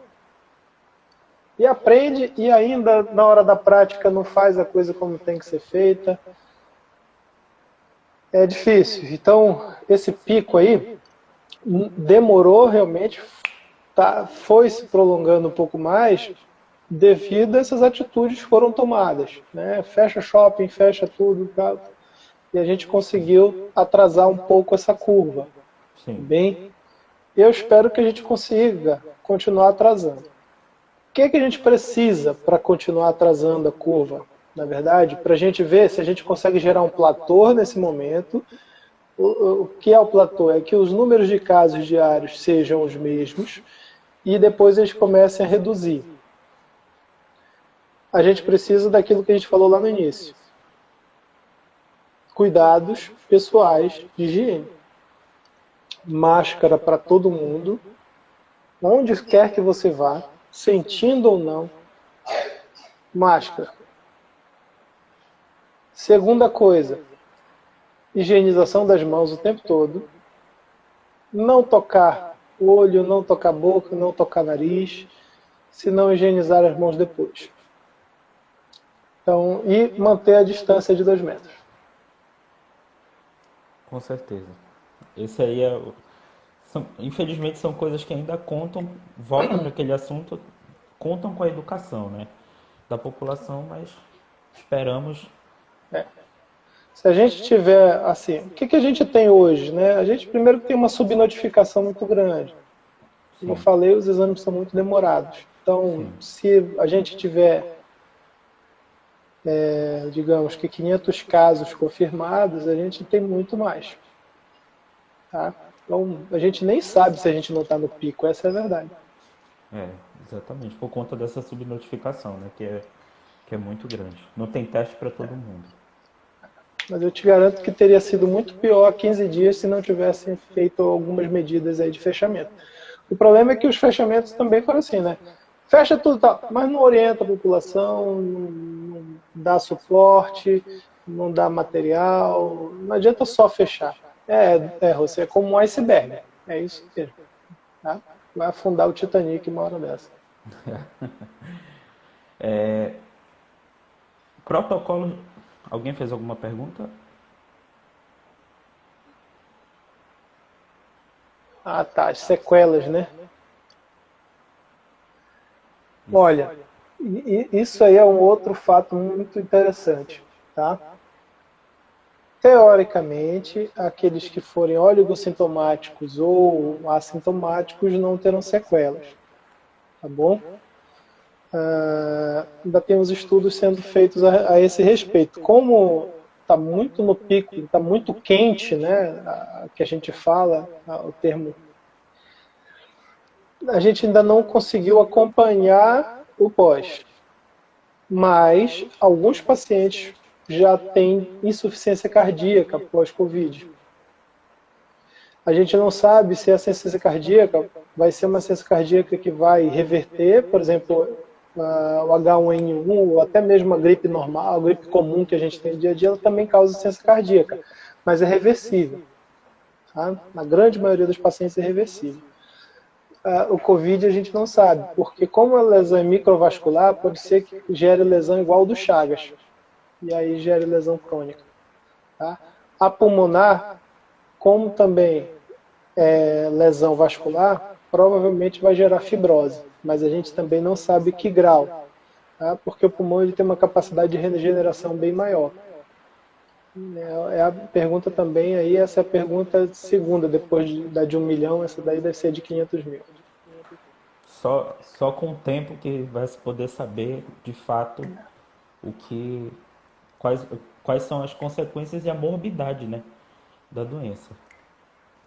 E aprende e ainda na hora da prática não faz a coisa como tem que ser feita. É difícil. Então, esse pico aí demorou realmente, foi se prolongando um pouco mais devido a essas atitudes que foram tomadas. Né? Fecha shopping, fecha tudo. Tá? E a gente conseguiu atrasar um pouco essa curva. Sim. Bem, eu espero que a gente consiga continuar atrasando. O que a gente precisa para continuar atrasando a curva? Na verdade, para a gente ver se a gente consegue gerar um platô nesse momento. O que é o platô? É que os números de casos diários sejam os mesmos e depois eles comecem a reduzir. a gente precisa daquilo que a gente falou lá no início. Cuidados pessoais de higiene. Máscara para todo mundo, onde quer que você vá, sentindo ou não, máscara. Segunda coisa, higienização das mãos o tempo todo. Não tocar olho, não tocar boca, não tocar nariz, se não higienizar as mãos depois. Então, e manter a distância de 2 metros. Com certeza. Esse aí é. Infelizmente são coisas que ainda contam, volta para aquele assunto, contam com a educação, né? Da população, mas esperamos. Se a gente tiver, assim, o que a gente tem hoje, né? A gente primeiro tem uma subnotificação muito grande. Como eu Sim, falei, os exames são muito demorados. Então, sim. se a gente tiver, digamos que 500 casos confirmados, a gente tem muito mais. Tá? Então, a gente nem sabe se a gente não está no pico, essa é a verdade. É, exatamente. Por conta dessa subnotificação, né? Que é muito grande. Não tem teste para todo mundo. Mas eu te garanto que teria sido muito pior há 15 dias se não tivessem feito algumas medidas aí de fechamento. O problema é que os fechamentos também foram assim, né? Fecha tudo, tá, mas não orienta a população, não dá suporte, não dá material, não adianta só fechar. Você é como um iceberg, é isso mesmo. Tá? Vai afundar o Titanic uma hora dessa. Protocolo. Alguém fez alguma pergunta? Ah, tá, as sequelas, né? Isso. Olha, isso aí é um outro fato muito interessante, tá? Teoricamente, aqueles que forem oligossintomáticos ou assintomáticos não terão sequelas, tá bom? Ainda temos estudos sendo feitos a esse respeito. Como está muito no pico, está muito quente, né? Que a gente fala, o termo, a gente ainda não conseguiu acompanhar o pós. Mas alguns pacientes já têm insuficiência cardíaca pós-Covid. A gente não sabe se essa insuficiência cardíaca vai ser uma insuficiência cardíaca que vai reverter, por exemplo, o H1N1 ou até mesmo a gripe normal, a gripe comum que a gente tem no dia a dia, ela também causa insuficiência cardíaca, mas é reversível. Tá? Na grande maioria dos pacientes é reversível. O Covid a gente não sabe, porque como a lesão é microvascular, pode ser que gere lesão igual do Chagas, e aí gere lesão crônica. Tá? A pulmonar, como também é lesão vascular, provavelmente vai gerar fibrose, mas a gente também não sabe que grau, tá? Porque o pulmão ele tem uma capacidade de regeneração bem maior. É a pergunta também aí, essa é a pergunta segunda, depois da de 1 milhão, essa daí deve ser de 500 mil. Só com o tempo que vai se poder saber de fato o que quais, quais são as consequências e a morbidade, né, da doença.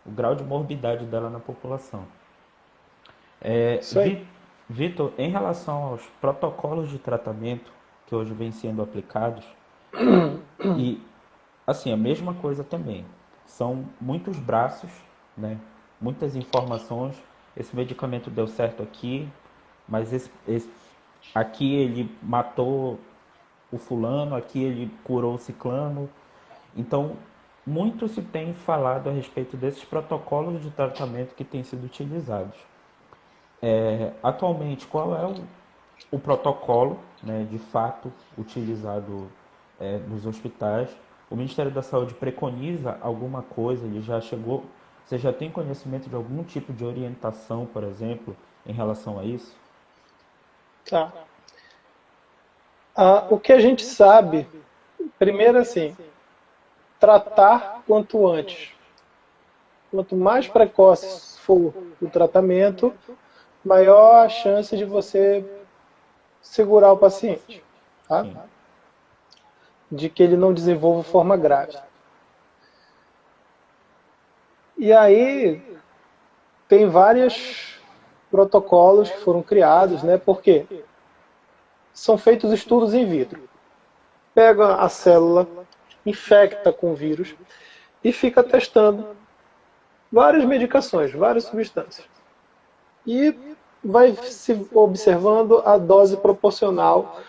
O grau de morbidade dela na população. É, Isso aí. Vitor, em relação aos protocolos de tratamento que hoje vêm sendo aplicados, e assim, a mesma coisa também. São muitos braços, né? Muitas informações. Esse medicamento deu certo aqui, mas aqui ele matou o fulano, aqui ele curou o ciclano. Então, muito se tem falado a respeito desses protocolos de tratamento que têm sido utilizados. Atualmente, qual é o protocolo, né, de fato utilizado nos hospitais? O Ministério da Saúde preconiza alguma coisa? Ele já chegou? Você já tem conhecimento de algum tipo de orientação, por exemplo, em relação a isso? Tá. O que a gente sabe, primeiro assim, tratar quanto antes. Quanto mais precoce for o tratamento, maior a chance de você segurar o paciente, tá? Sim, De que ele não desenvolva forma grave. E aí tem vários protocolos que foram criados, né? Por quê? são feitos estudos in vitro. Pega a célula, infecta com o vírus e fica testando várias medicações, várias substâncias. E vai se observando a dose proporcional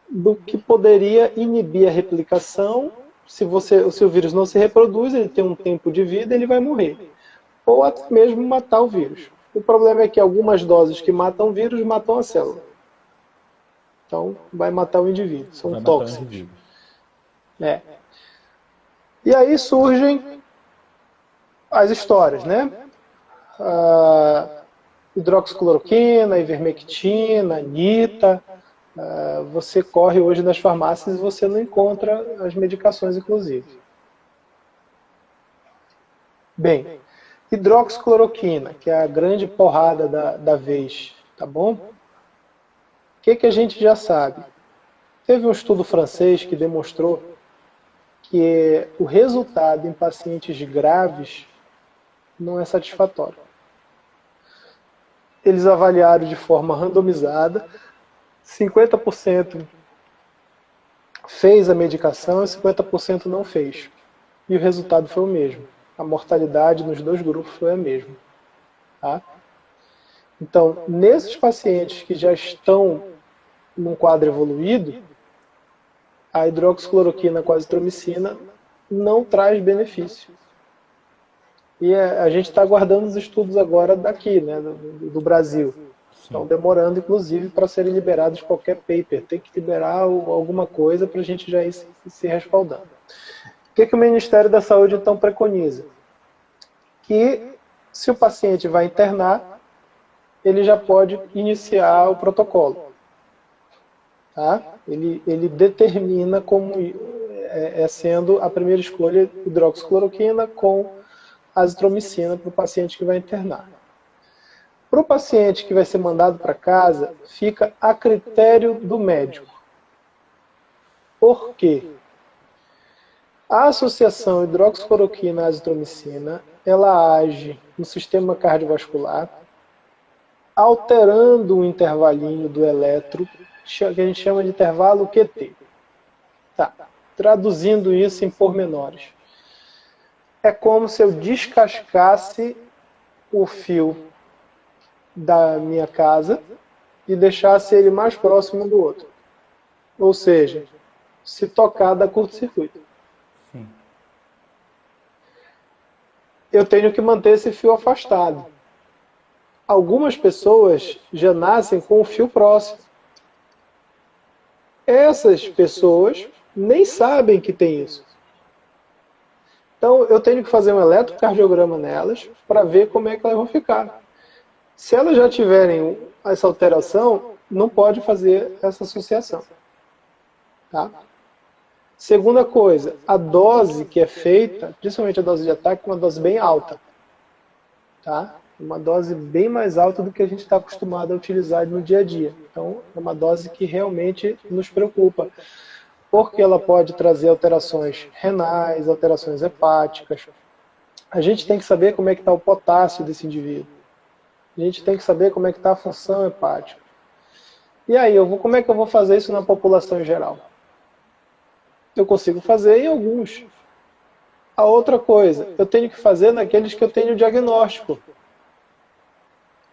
do que poderia inibir a replicação. Se o vírus não se reproduz, ele tem um tempo de vida, ele vai morrer. Ou até mesmo matar o vírus. O problema é que algumas doses que matam o vírus matam a célula. Então, vai matar o indivíduo. São tóxicos. E aí surgem as histórias, né? Hidroxicloroquina, ivermectina, nita. Você corre hoje nas farmácias e você não encontra as medicações, inclusive. Bem, hidroxicloroquina, que é a grande porrada da vez, tá bom? O que a gente já sabe? Teve um estudo francês que demonstrou que o resultado em pacientes graves não é satisfatório. Eles avaliaram de forma randomizada, 50% fez a medicação e 50% não fez. E o resultado foi o mesmo. A mortalidade nos dois grupos foi a mesma. Tá? Então, nesses pacientes que já estão num quadro evoluído, a hidroxicloroquina com a azitromicina não traz benefício. E a gente está aguardando os estudos agora daqui, né, do Brasil. Estão demorando, inclusive, para serem liberados qualquer paper. Tem que liberar alguma coisa para a gente já ir se respaldando. O que o Ministério da Saúde, então, preconiza? Que, se o paciente vai internar, ele já pode iniciar o protocolo. Tá? Ele determina como sendo a primeira escolha hidroxicloroquina com azitromicina para o paciente que vai internar. Para o paciente que vai ser mandado para casa, fica a critério do médico. Por quê? A associação hidroxicloroquina-azitromicina, ela age no sistema cardiovascular, alterando o intervalinho do eletro, que a gente chama de intervalo QT. Tá. Traduzindo isso em pormenores. É como se eu descascasse o fio da minha casa e deixasse ele mais próximo do outro. Ou seja, se tocar dá curto-circuito. Eu tenho que manter esse fio afastado. Algumas pessoas já nascem com o fio próximo. Essas pessoas nem sabem que tem isso. Então eu tenho que fazer um eletrocardiograma nelas para ver como é que elas vão ficar. Se elas já tiverem essa alteração, não pode fazer essa associação. Tá? Segunda coisa, a dose que é feita, principalmente a dose de ataque, é uma dose bem alta. Tá? Uma dose bem mais alta do que a gente está acostumado a utilizar no dia a dia. Então, é uma dose que realmente nos preocupa, porque ela pode trazer alterações renais, alterações hepáticas. A gente tem que saber como é que está o potássio desse indivíduo. A gente tem que saber como é que está a função hepática. E aí, como é que eu vou fazer isso na população em geral? Eu consigo fazer em alguns. A outra coisa, eu tenho que fazer naqueles que eu tenho diagnóstico.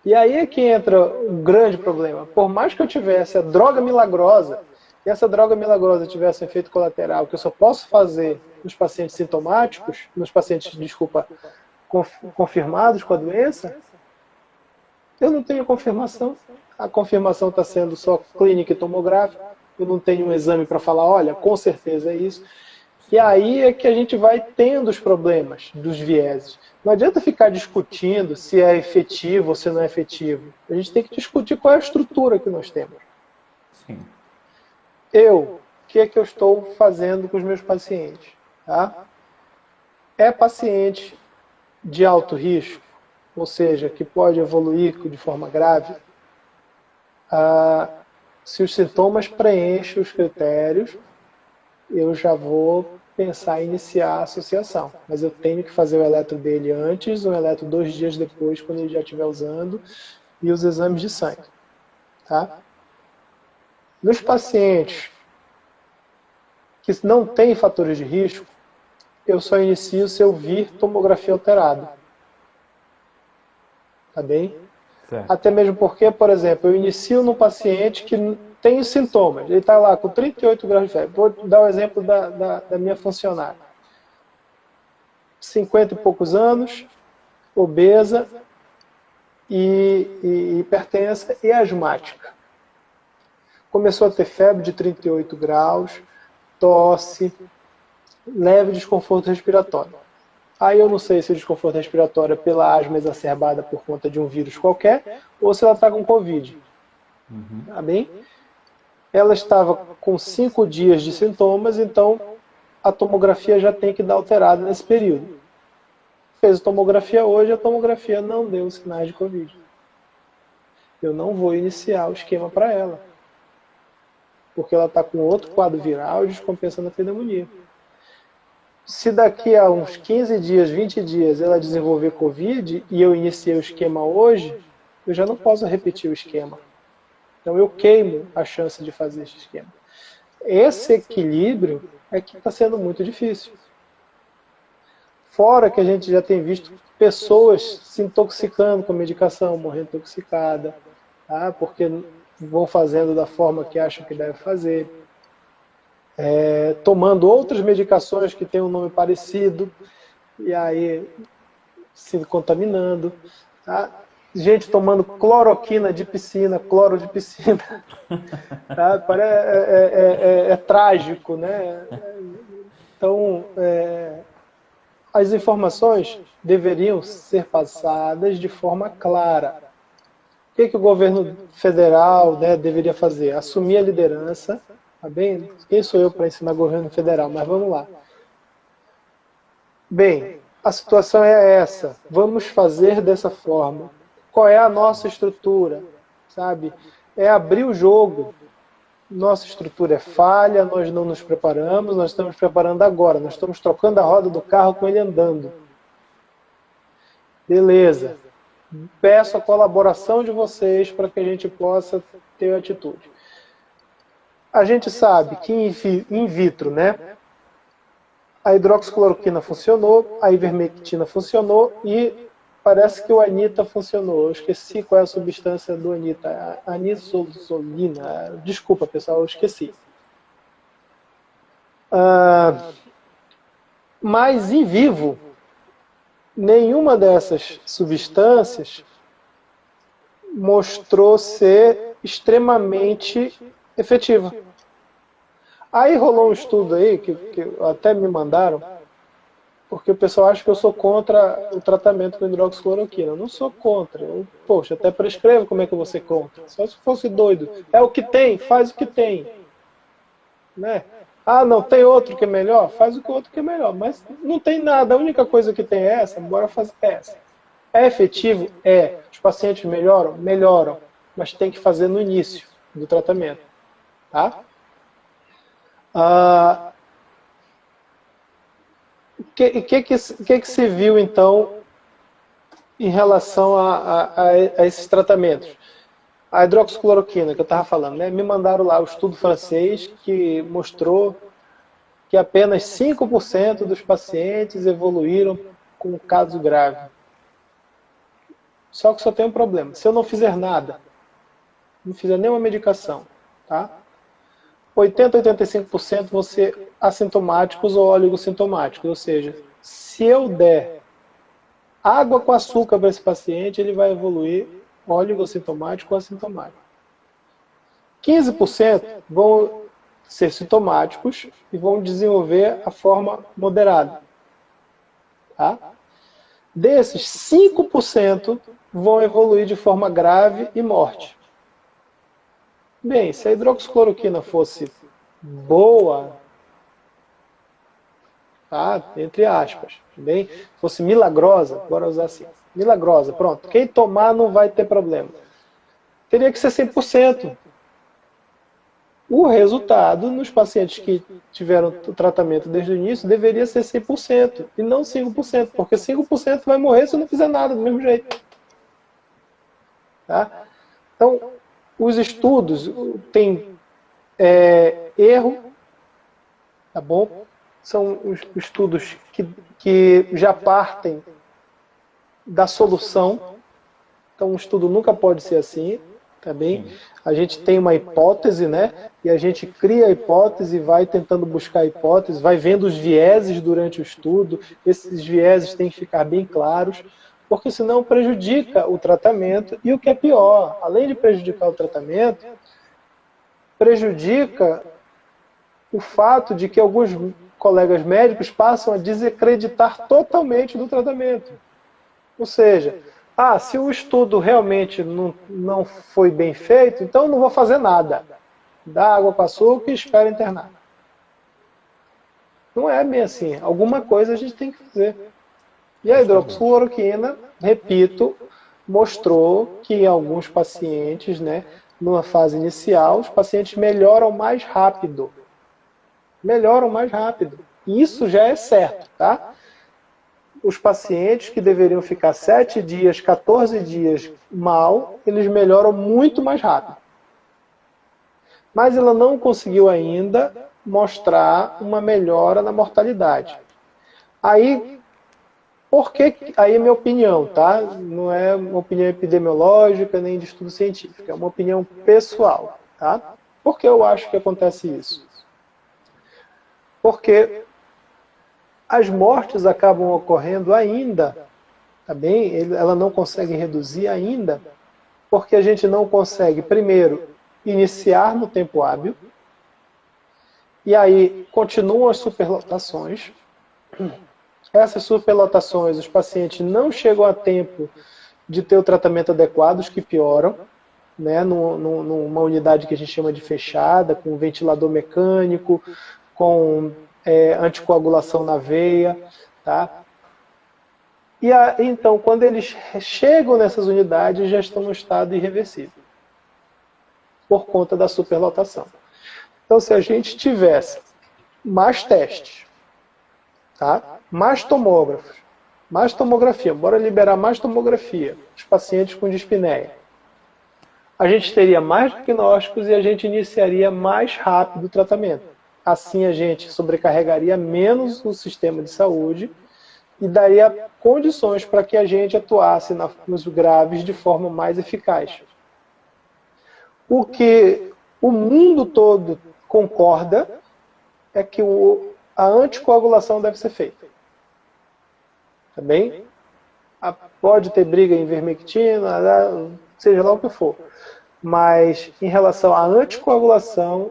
E aí é que entra um grande problema. Por mais que eu tivesse a droga milagrosa, e essa droga milagrosa tivesse um efeito colateral que eu só posso fazer nos pacientes sintomáticos, nos pacientes, confirmados com a doença, eu não tenho confirmação. A confirmação está sendo só clínica e tomográfica. Eu não tenho um exame para falar, olha, com certeza é isso. E aí é que a gente vai tendo os problemas dos vieses. Não adianta ficar discutindo se é efetivo ou se não é efetivo. A gente tem que discutir qual é a estrutura que nós temos. Sim. O que é que eu estou fazendo com os meus pacientes? Tá? É paciente de alto risco, ou seja, que pode evoluir de forma grave. Se os sintomas preenchem os critérios, eu já vou pensar em iniciar a associação. Mas eu tenho que fazer o eletro dele antes, o eletro 2 dias depois, quando ele já estiver usando, e os exames de sangue. Tá? Nos pacientes que não têm fatores de risco, eu só inicio se eu vir tomografia alterada. Tá bem? Certo. Até mesmo porque, por exemplo, eu inicio num paciente que tem os sintomas. Ele está lá com 38 graus de febre. Vou dar o exemplo da minha funcionária. 50 e poucos anos, obesa e hipertensa e asmática. Começou a ter febre de 38 graus, tosse, leve desconforto respiratório. Aí eu não sei se o desconforto respiratório é pela asma exacerbada por conta de um vírus qualquer, ou se ela está com Covid. Tá bem? Ela estava com 5 dias de sintomas, então a tomografia já tem que dar alterada nesse período. Fez a tomografia hoje, a tomografia não deu sinais de Covid. Eu não vou iniciar o esquema para ela, porque ela está com outro quadro viral descompensando a pneumonia. Se daqui a uns 15 dias, 20 dias, ela desenvolver Covid e eu iniciei o esquema hoje, eu já não posso repetir o esquema. Então eu queimo a chance de fazer esse esquema. Esse equilíbrio é que está sendo muito difícil. Fora que a gente já tem visto pessoas se intoxicando com a medicação, morrendo intoxicada, tá? Porque vão fazendo da forma que acham que deve fazer. Tomando outras medicações que têm um nome parecido, e aí se contaminando. Tá? Gente tomando cloroquina de piscina, cloro de piscina. Tá? É trágico, né? Então, as informações deveriam ser passadas de forma clara. O que o governo federal, né, deveria fazer? Assumir a liderança. Tá bem? Quem sou eu para ensinar governo federal? Mas vamos lá. Bem, a situação é essa. Vamos fazer dessa forma. Qual é a nossa estrutura? Sabe? É abrir o jogo. Nossa estrutura é falha, nós não nos preparamos, nós estamos preparando agora. Nós estamos trocando a roda do carro com ele andando. Beleza. Peço a colaboração de vocês para que a gente possa ter atitude. A gente sabe que in vitro, né, a hidroxicloroquina funcionou, a ivermectina funcionou e parece que o Anita funcionou. Eu esqueci qual é a substância do Anita. Anisolina. Desculpa, pessoal, eu esqueci. Mas em vivo, nenhuma dessas substâncias mostrou ser extremamente efetiva. Aí rolou um estudo aí, que até me mandaram, porque o pessoal acha que eu sou contra o tratamento com hidroxicloroquina. Eu não sou contra. Poxa, até prescrevo, como é que eu vou ser contra? Só se fosse doido. É o que tem, faz o que tem. Né? Ah, não, tem outro que é melhor? Faz o que outro que é melhor. Mas não tem nada, a única coisa que tem é essa, bora fazer essa. É efetivo? É. Os pacientes melhoram? Melhoram. Mas tem que fazer no início do tratamento. Tá? O que se viu, então, em relação a esses tratamentos? A hidroxicloroquina, que eu estava falando, né? Me mandaram lá o estudo francês que mostrou que apenas 5% dos pacientes evoluíram com caso grave. Só que só tem um problema. Se eu não fizer nada, não fizer nenhuma medicação, tá? 80 a 85% vão ser assintomáticos ou oligossintomáticos. Ou seja, se eu der água com açúcar para esse paciente, ele vai evoluir oligossintomático ou assintomático. 15% vão ser sintomáticos e vão desenvolver a forma moderada. Tá? Desses, 5% vão evoluir de forma grave e morte. Bem, se a hidroxicloroquina fosse boa, tá? Entre aspas, bem, fosse milagrosa, bora usar assim, milagrosa, pronto, quem tomar não vai ter problema. Teria que ser 100%. O resultado nos pacientes que tiveram o tratamento desde o início deveria ser 100%, e não 5%, porque 5% vai morrer se não fizer nada do mesmo jeito. Tá? Então, os estudos, tem erro, tá bom? São os estudos que já partem da solução. Então, um estudo nunca pode ser assim, tá bem? Sim. A gente tem uma hipótese, né? E a gente cria a hipótese, vai tentando buscar a hipótese, vai vendo os vieses durante o estudo. Esses vieses têm que ficar bem claros, porque senão prejudica o tratamento. E o que é pior, além de prejudicar o tratamento, prejudica o fato de que alguns colegas médicos passam a desacreditar totalmente do tratamento. Ou seja, se o estudo realmente não foi bem feito, então não vou fazer nada. Dá água com açúcar e espera internar. Não é bem assim. Alguma coisa a gente tem que fazer. E a hidroxicloroquina, repito, mostrou que em alguns pacientes, né, numa fase inicial, os pacientes melhoram mais rápido. Melhoram mais rápido. Isso já é certo, tá? Os pacientes que deveriam ficar 7 dias, 14 dias mal, eles melhoram muito mais rápido. Mas ela não conseguiu ainda mostrar uma melhora na mortalidade. Aí, aí é minha opinião, tá? Não é uma opinião epidemiológica nem de estudo científico, é uma opinião pessoal, tá? Por que eu acho que acontece isso? Porque as mortes acabam ocorrendo ainda, tá bem? Ela não consegue reduzir ainda, porque a gente não consegue, primeiro, iniciar no tempo hábil, e aí continuam as superlotações. Essas superlotações, os pacientes não chegam a tempo de ter o tratamento adequado, os que pioram, né, numa unidade que a gente chama de fechada, com ventilador mecânico, com anticoagulação na veia, tá? E então, quando eles chegam nessas unidades, já estão no estado irreversível, por conta da superlotação. Então, se a gente tivesse mais testes, tá? Mais tomógrafos, mais tomografia, bora liberar mais tomografia, os pacientes com dispneia, a gente teria mais diagnósticos e a gente iniciaria mais rápido o tratamento. Assim a gente sobrecarregaria menos o sistema de saúde e daria condições para que a gente atuasse nos graves de forma mais eficaz. O que o mundo todo concorda é que a anticoagulação deve ser feita. Tá bem? Pode ter briga em ivermectina, seja lá o que for. Mas em relação à anticoagulação,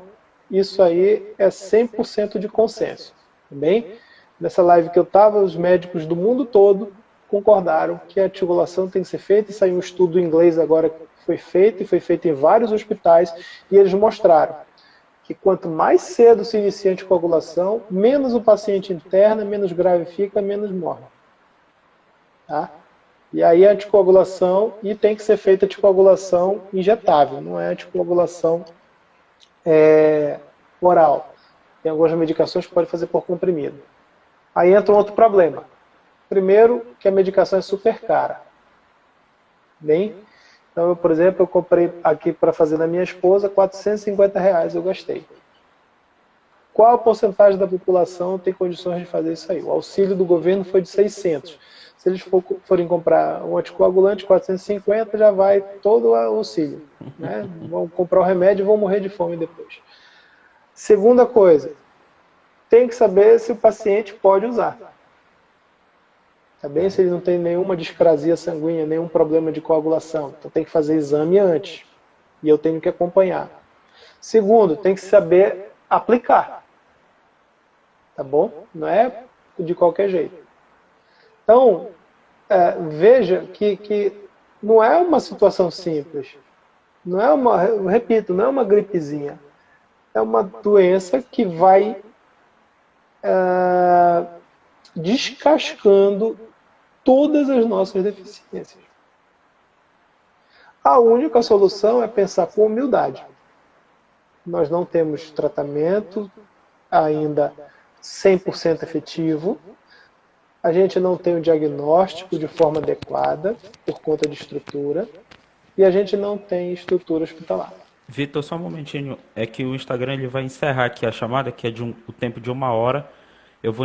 isso aí é 100% de consenso. Tá bem? Nessa live que eu estava, os médicos do mundo todo concordaram que a anticoagulação tem que ser feita, e saiu um estudo em inglês agora que foi feito, e foi feito em vários hospitais, e eles mostraram que quanto mais cedo se inicia a anticoagulação, menos o paciente interna, menos grave fica, menos morre. Tá? E aí a anticoagulação, e tem que ser feita anticoagulação injetável, não é anticoagulação oral. Tem algumas medicações que pode fazer por comprimido. Aí entra um outro problema. Primeiro, que a medicação é super cara. Bem, então, por exemplo, eu comprei aqui para fazer na minha esposa, R$450 eu gastei. Qual a porcentagem da população tem condições de fazer isso aí? O auxílio do governo foi de 600. Se eles forem comprar um anticoagulante, 450, já vai todo o auxílio. Né? Vão comprar o remédio e vão morrer de fome depois. Segunda coisa, tem que saber se o paciente pode usar. Tá bem? Se ele não tem nenhuma discrasia sanguínea, nenhum problema de coagulação. Então tem que fazer exame antes. E eu tenho que acompanhar. Segundo, tem que saber aplicar. Tá bom? Não é de qualquer jeito. Então, veja que não é uma situação simples. Não é repito, não é uma gripezinha. É uma doença que vai descascando todas as nossas deficiências. A única solução é pensar com humildade. Nós não temos tratamento ainda 100% efetivo. A gente não tem o diagnóstico de forma adequada por conta de estrutura. E a gente não tem estrutura hospitalar. Vitor, só um momentinho. É que o Instagram ele vai encerrar aqui a chamada, que é o tempo de 1 hora. Eu vou